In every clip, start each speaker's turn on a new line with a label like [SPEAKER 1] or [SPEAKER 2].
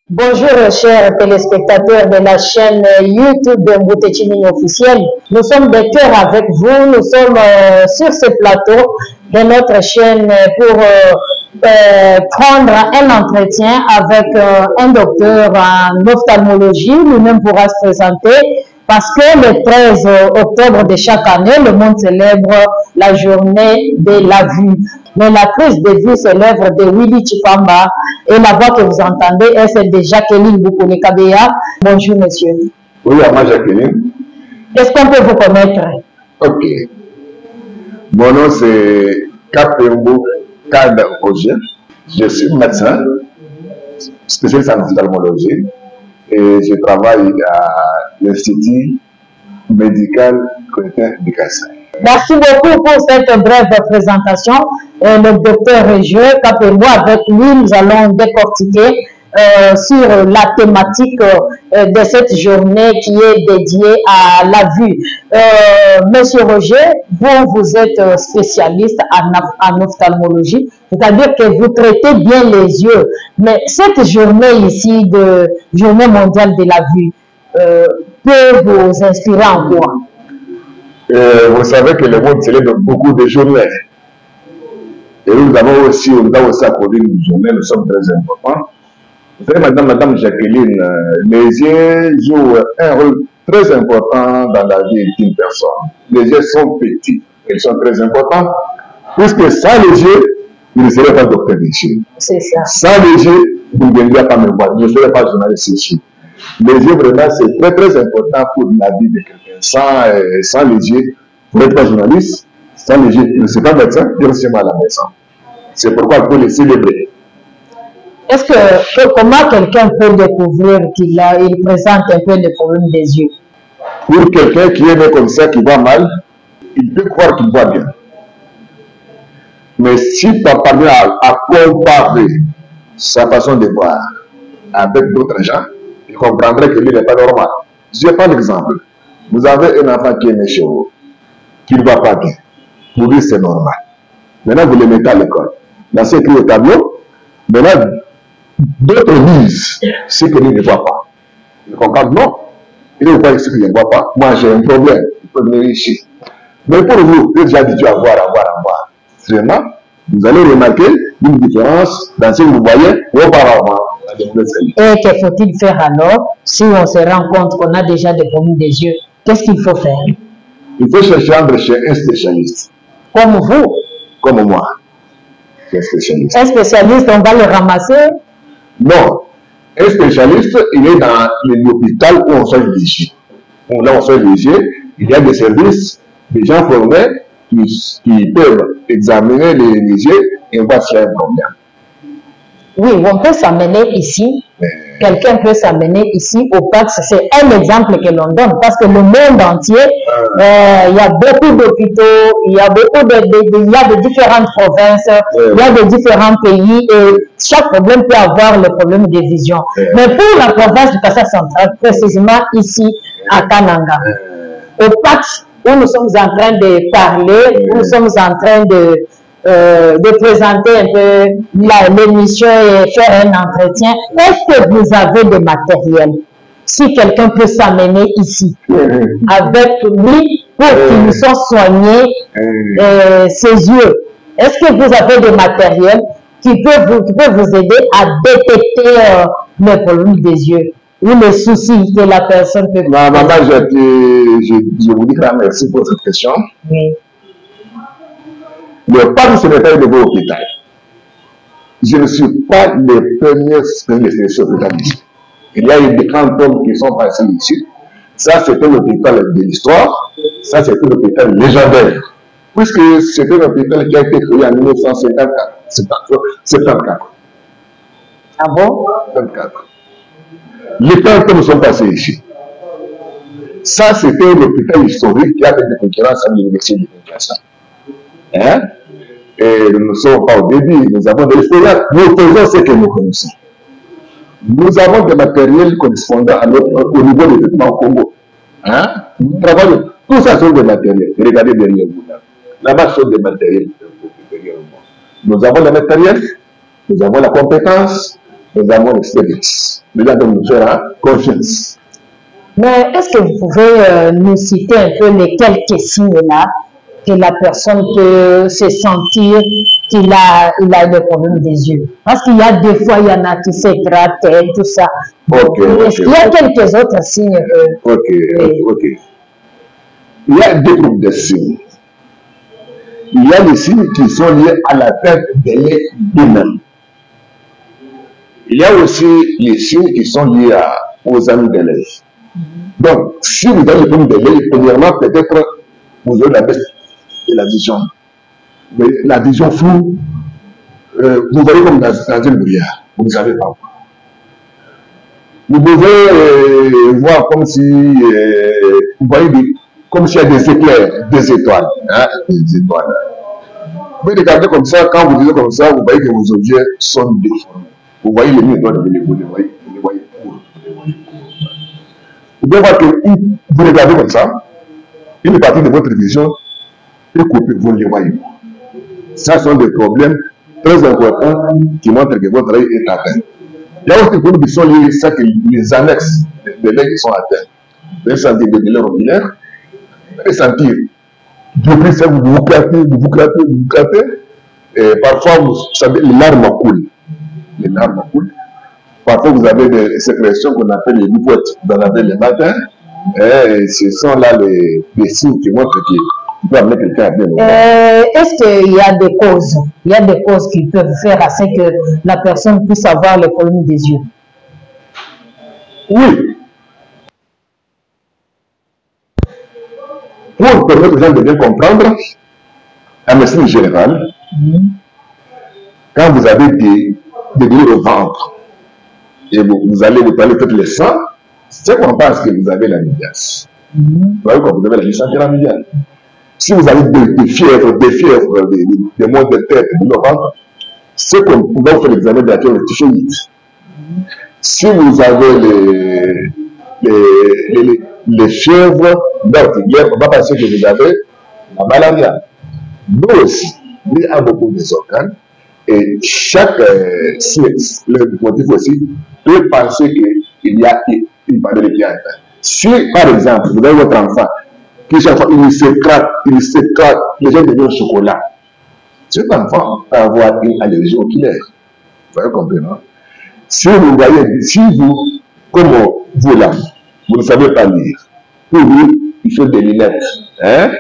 [SPEAKER 1] Bonjour chers téléspectateurs de la chaîne YouTube de Mbouté Chimini officielle. Nous sommes de cœur avec vous. Nous sommes sur ce plateau de notre chaîne pour prendre un entretien avec un docteur en ophtalmologie. Lui-même pourra se présenter parce que le 13 octobre de chaque année, le monde célèbre la journée de la vue. Mais la prise de vue, c'est l'œuvre de Willy Chipamba. Et la voix que vous entendez est celle de Jacqueline Boukouni Kabeya. Bonjour, monsieur.
[SPEAKER 2] Oui, à moi, Jacqueline.
[SPEAKER 1] Est-ce qu'on peut vous connaître?
[SPEAKER 2] Ok. Mon nom, c'est Kapembo Kada Oje. Je suis médecin, spécialiste en ophtalmologie. Et je travaille à l'Institut médical Coïntin du Kassai.
[SPEAKER 1] Merci beaucoup pour cette brève présentation. Le docteur Régieux Kapembo, avec lui, nous allons décortiquer sur la thématique de cette journée qui est dédiée à la vue. Monsieur Roger, vous êtes spécialiste en ophtalmologie, c'est-à-dire que vous traitez bien les yeux. Mais cette journée ici, de Journée mondiale de la vue, peut vous inspirer en quoi?
[SPEAKER 2] Vous savez que le monde célèbre beaucoup de journées. Et nous avons aussi accordé une journée, nous sommes très importants. Vous savez, madame Jacqueline, les yeux jouent un rôle très important dans la vie d'une personne. Les yeux sont petits, ils sont très importants, puisque sans les yeux, vous ne serez pas docteur ici.
[SPEAKER 1] C'est ça.
[SPEAKER 2] Sans les yeux, vous ne viendrez pas me voir, je ne serai pas journaliste ici. Les yeux, vraiment, c'est très très important pour la vie de quelqu'un. Sans les yeux, vous n'êtes pas journaliste. Sans les yeux, vous ne serez pas médecin, vous ne serez pas à la maison. C'est pourquoi il faut les célébrer.
[SPEAKER 1] Est-ce que comment quelqu'un peut découvrir qu'il présente un peu le problème des yeux?
[SPEAKER 2] Pour quelqu'un qui est né comme ça, qui voit mal, il peut croire qu'il voit bien. Mais si tu parviens à comparer sa façon de voir avec d'autres gens, il comprendrait que lui n'est pas normal. Je prends l'exemple. Vous avez un enfant qui est né chez vous, qui ne voit pas bien. Pour lui, c'est normal. Maintenant, vous le mettez à l'école. Là, c'est écrit au tableau. Maintenant, d'autres disent ce que lui ne voit pas. Il comprend non. Il ne voit pas ce qu'il ne voit pas. Moi, j'ai un problème. Il faut venir ici. Mais pour vous, vous êtes déjà habitué à voir. Vraiment, vous allez remarquer une différence dans ce que vous voyez auparavant.
[SPEAKER 1] Et que faut-il faire alors si on se rend compte qu'on a déjà des problèmes des yeux? Qu'est-ce qu'il faut faire?
[SPEAKER 2] Il faut chercher chez un spécialiste.
[SPEAKER 1] Comme vous?
[SPEAKER 2] Comme moi. Un spécialiste.
[SPEAKER 1] Un spécialiste, on va le ramasser?
[SPEAKER 2] Non. Un spécialiste, il est dans l'hôpital où on soigne les yeux. Là, on soigne les yeux. Il y a des services, des gens formés qui peuvent examiner les yeux et voir s'il y a un problème.
[SPEAKER 1] Oui, on peut s'amener ici. Quelqu'un peut s'amener ici au PAX. C'est un exemple que l'on donne parce que le monde entier, il y a beaucoup d'hôpitaux, il y a de différentes provinces, il y a de différents pays et chaque problème peut avoir le problème de vision. Mais pour la province du Kassai central, précisément ici à Kananga, au PAX où nous sommes en train de parler, où nous sommes en train de présenter un peu l'émission et faire un entretien. Est-ce que vous avez des matériels? Si quelqu'un peut s'amener ici avec lui pour qu'il soit soigné ses yeux, est-ce que vous avez des matériels qui peuvent vous aider à détecter le problème des yeux ou les soucis que la personne peut...
[SPEAKER 2] Maman, je vous dis merci pour cette question.
[SPEAKER 1] Oui.
[SPEAKER 2] Le PAX, ce n'est pas un nouveau hôpital. Je ne suis pas le premier spécialiste hôpital ici. Il y a eu des cantons qui sont passés ici. Ça, c'était l'hôpital de l'histoire. Ça, c'était l'hôpital légendaire. Puisque c'était l'hôpital qui a été créé en 1974.
[SPEAKER 1] Ah bon?
[SPEAKER 2] 74. Les cantons sont passés ici. Ça, c'était l'hôpital historique qui a fait des concurrences à l'université de Kinshasa. Hein? Et nous ne sommes pas au début, nous avons de l'expérience, nous faisons ce que nous connaissons. Nous avons des matériels correspondants au niveau des traitements au Congo. Hein? Nous travaillons, tout ça sont des matériels. Regardez derrière vous là. Là-bas sont des matériels derrière moi. Nous avons le matériel, nous avons la compétence, nous avons l'expérience. les gens doivent nous faire confiance.
[SPEAKER 1] Mais est-ce que vous pouvez nous citer un peu les quelques signes-là que la personne peut se sentir qu'il a le problème des yeux? Parce qu'il y a des fois, il y en a qui se grattent et tout ça. Est-ce qu'il y a quelques autres signes?
[SPEAKER 2] Ok. Il y a deux groupes de signes. Il y a les signes qui sont liés à la perte de l'œil humain. Il y a aussi les signes qui sont liés aux amis de l'œil. Donc, si vous avez le problème de l'œil, premièrement, peut-être vous avez la baisse de la vision. Mais la vision floue, vous voyez comme dans une brouillard, vous ne savez pas. Vous pouvez voir comme si, vous voyez, comme s'il y a des éclairs, des étoiles. Hein, des étoiles. Vous pouvez regarder comme ça, quand vous lisez comme ça, vous voyez que vos objets sont déformés. Vous voyez les murs, vous les voyez courts. Vous pouvez voir que vous regardez comme ça, une partie de votre vision est coupée, vous ne les voyez pas. Ça sont des problèmes très importants qui montrent que votre œil est atteint. Il y a aussi des problèmes qui sont liés à ça que les annexes de l'œil sont atteints. Vous pouvez sentir des douleurs oculaires, vous pouvez sentir depuis ça, vous vous grattez, et parfois vous savez, les larmes coulent. Les larmes coulent. Parfois vous avez des sécrétions qu'on appelle les bouffettes, vous en avez le matin, et ce sont là les signes qui montrent qu'il peut amener quelqu'un à bien.
[SPEAKER 1] Est-ce qu'il y a des causes? Il y a des causes qui peuvent faire à ce que la personne puisse avoir le problème des yeux?
[SPEAKER 2] Oui. Pour permettre aux gens de bien comprendre, en médecine générale, quand vous avez des douleurs au ventre, et vous allez vous parler peut-être le sang, c'est qu'on pense que vous avez la médias. Vous voyez quand vous avez la licence pyramidale. Si vous avez des fièvres, des maux de tête, des douleurs au ventre, c'est qu'on va vous faire l'examen de la typhoïde. Si vous avez les fièvres meurtrières, on va penser que vous avez la malaria. Nous aussi, nous avons beaucoup des organes et chaque le motif aussi peut penser qu'il y a une pandémie qui a atteint. Si, par exemple, vous avez votre enfant qui chaque fois il se craque, les gens deviennent au chocolat, cet enfant peut avoir une allergie oculaire. Vous voyez comprendre? Si vous voyez, si vous, comme vous là, vous ne savez pas lire, pour lui, il faut des lunettes. Hein?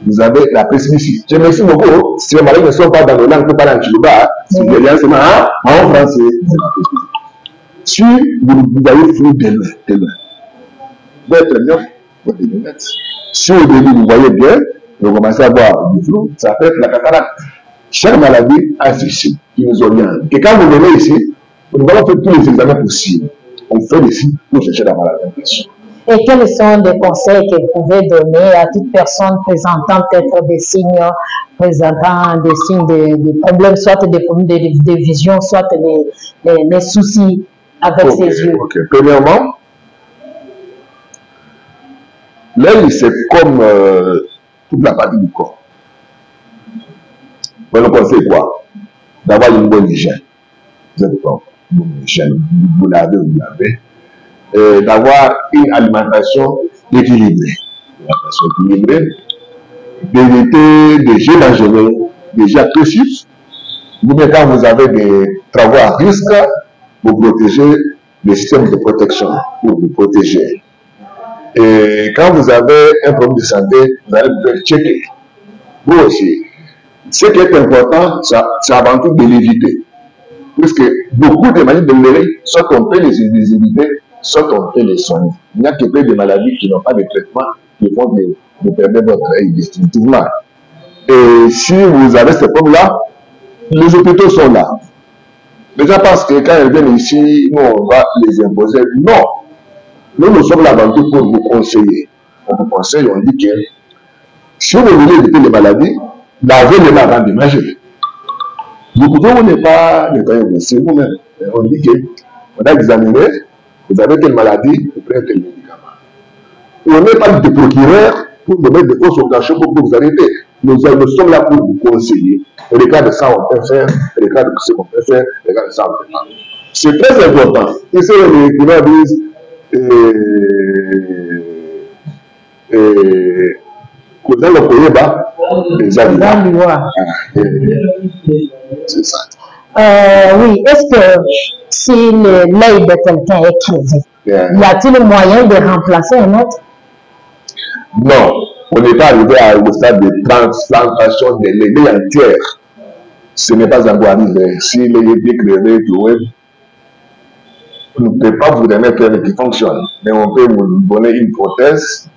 [SPEAKER 2] Vous avez la presbytie. Je merci beaucoup. Si les malades ne sont pas dans le langue, ne pas dans le chiluba, si les gens sont en français, c'est la presbytie. Si vous voyez flou de loin, vous êtes très bien, vous avez des lunettes. Si au début vous voyez bien, vous commencez à voir du flou, ça peut être la cataracte. Chaque maladie a ses signes qui nous orientent. Et quand vous venez ici, nous allons faire tous les examens possibles. On fait des signes pour chercher la maladie en question.
[SPEAKER 1] Et quels sont les conseils que vous pouvez donner à toute personne présentant peut-être des signes, de problèmes, soit des problèmes de vision, soit des soucis avec ses yeux?
[SPEAKER 2] Premièrement, l'œil, c'est comme toute la partie du corps. Bon, le conseil quoi? D'avoir une bonne hygiène. Vous êtes pas une bonne hygiène. Vous l'avez, d'avoir une alimentation équilibrée. D'éviter des jeux dangereux, des jeux agressifs. Vous même quand vous avez des travaux à risque, vous protégez les systèmes de protection pour vous protéger. Et quand vous avez un problème de santé, vous allez vous faire checker. Vous aussi. Ce qui est important, c'est avant tout de l'éviter. Parce que beaucoup de maladies de l'œil, soit on peut les éviter, soit on peut les soigner. Il n'y a que peu de maladies qui n'ont pas de traitement qui vont vous perdre votre œil définitivement. Et si vous avez ce problème-là, les hôpitaux sont là. Les gens pensent que quand ils viennent ici, nous on va les imposer. Non. Nous sommes là avant tout pour vous conseiller. On vous conseille, on dit que si vous voulez éviter les maladies, lavez les mains avant de manger. Vous pouvez ou ne pas nettoyer aussi vous-même. On dit qu'on a examiné, vous avez quelle maladie, vous prenez tel médicament. On n'est pas des procureurs pour vous mettre des fausses occasions pour vous arrêter. Nous sommes là pour vous conseiller. Regarde ça, on peut faire. Regarde ce qu'on peut faire. Regarde ça, on peut faire. C'est très important. Et c'est les gens disent dans le pays bas, les animaux. C'est ça.
[SPEAKER 1] Oui, est-ce que si l'œil de quelqu'un est crevé, y a-t-il moyen de remplacer un autre?
[SPEAKER 2] Non, on n'est pas arrivé au stade de transplantation de l'œil entière. Ce n'est pas encore arrivé. Si l'œil est crevé, on ne peut pas vous donner un qui fonctionne, mais on peut vous donner une prothèse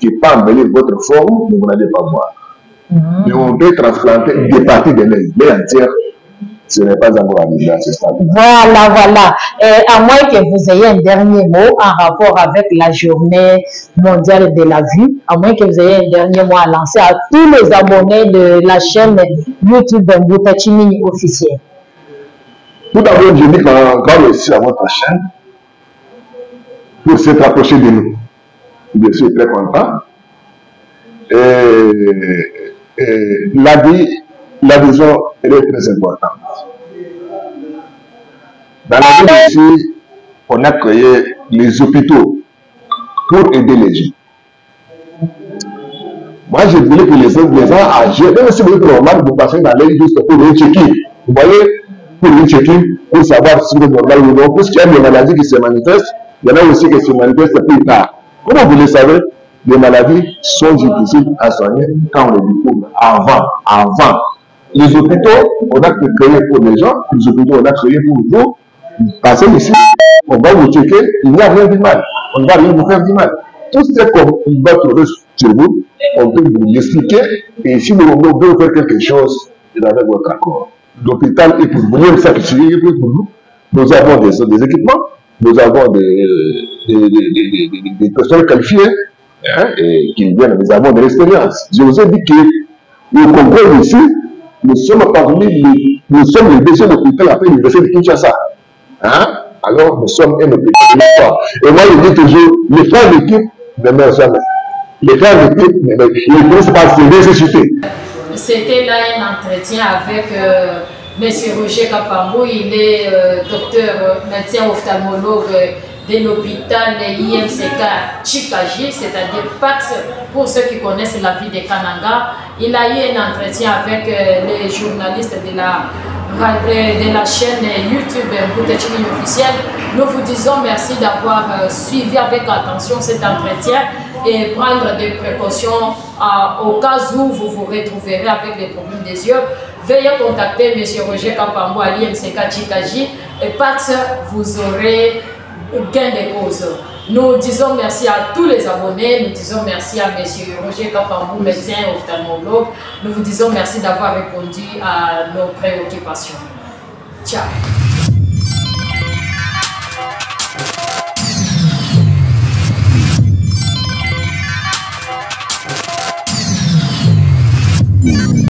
[SPEAKER 2] qui peut embellir votre forme, mais vous n'allez pas voir. Mais on peut transplanter des parties de l'œil entière. Ce n'est pas encore arrivé à ce stade.
[SPEAKER 1] Voilà, voilà. À moins que vous ayez un dernier mot en rapport avec la journée mondiale de la vue, à moins que vous ayez un dernier mot à lancer à tous les abonnés de la chaîne YouTube Mboutachimini officielle.
[SPEAKER 2] Tout d'abord, je dis quand merci à votre chaîne pour s'être approché de nous. Je suis très content. L'adhésion, elle est très importante. Dans la ville ici, on a créé les hôpitaux pour aider les gens. Moi, je voulais que les gens âgés, même si vous êtes normal, vous passez dans l'air juste pour un check-in. Vous voyez, pour un check-in, pour savoir si vous êtes normal ou non, parce qu'il y a des maladies qui se manifestent, il y en a aussi qui se manifestent plus tard. Comment vous le savez? Les maladies sont difficiles à soigner quand on les découvre avant. Les hôpitaux, on a créé pour les gens, les hôpitaux, on a créé pour vous. Passez ici, on va vous checker, il n'y a rien de mal. On ne va rien vous faire du mal. Tout ce qu'on va trouver sur vous, on peut vous l'expliquer. Et si nous voulons faire quelque chose, c'est avec votre accord. L'hôpital est pour vous, même ça qui est pour vous. Nous avons des équipements, nous avons des personnes qualifiées et qui viennent, nous avons de l'expérience. Je vous ai dit que le Congo ici, nous sommes parmi nous sommes le deuxième hôpital après l'université de Kinshasa. Alors nous sommes un hôpital de l'histoire. Et moi je dis toujours, les frères d'équipe ne meurent jamais. Les frères d'équipe ne meurent pas se ressusciter.
[SPEAKER 3] C'était là un entretien avec M. Roger Kapambou. Il est docteur, médecin ophtalmologue de l'hôpital IMCK Chikaji, c'est-à-dire PAX, pour ceux qui connaissent la vie de Kananga. Il a eu un entretien avec les journalistes de la chaîne YouTube Mboutachimini officielle. Nous vous disons merci d'avoir suivi avec attention cet entretien et prendre des précautions au cas où vous vous retrouverez avec des problèmes des yeux. Veuillez contacter M. Roger Kapambou à l'IMCK Chikaji et PAX, vous aurez gain de cause. Nous disons merci à tous les abonnés, nous disons merci à M. Roger Kapambou, médecin ophtalmologue. Nous vous disons merci d'avoir répondu à nos préoccupations. Ciao.